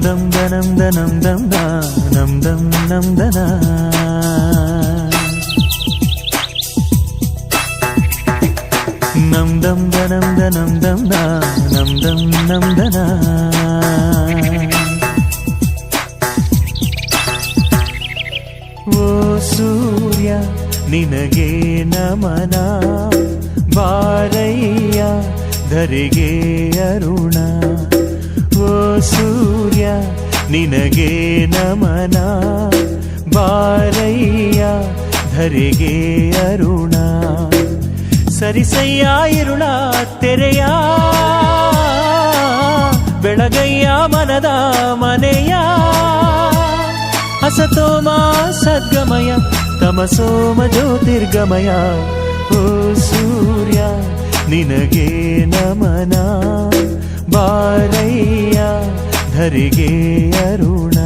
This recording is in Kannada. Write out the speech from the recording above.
ದಂ ದನಂ ದನಂ ದಂ ದಂ ದಂ ನಂ ದನ ನಂ ದಂ ದನಂ ದನಂ ದಂ ನಂ ದಂ ನಂ ದನ ಓ ಸೂರ್ಯ ನಿನಗೆ ನಮನ ಬಾರಯ್ಯ ಧರೆಗೆ ಅರುಣ ಓ ಸೂರ್ಯ ನಿನಗೆ ನಮನ ಬಾರಯ್ಯ ಧರೆಗೆ ಅರುಣ ಸರಿಸಯ್ಯ ಇರುಳ ತೆರೆಯ ಬೆಳಗಯ್ಯ ಮನದ ಮನೆಯ ಹಸತೋಮ ಸದ್ಗಮಯ ತಮಸೋಮ ಜ್ಯೋತಿರ್ಗಮಯ ಓ ಸೂರ್ಯ ನಿನಗೆ ನಮನ ಬಾರಯ್ಯ ಧರೆಗೆ ಅರುಣ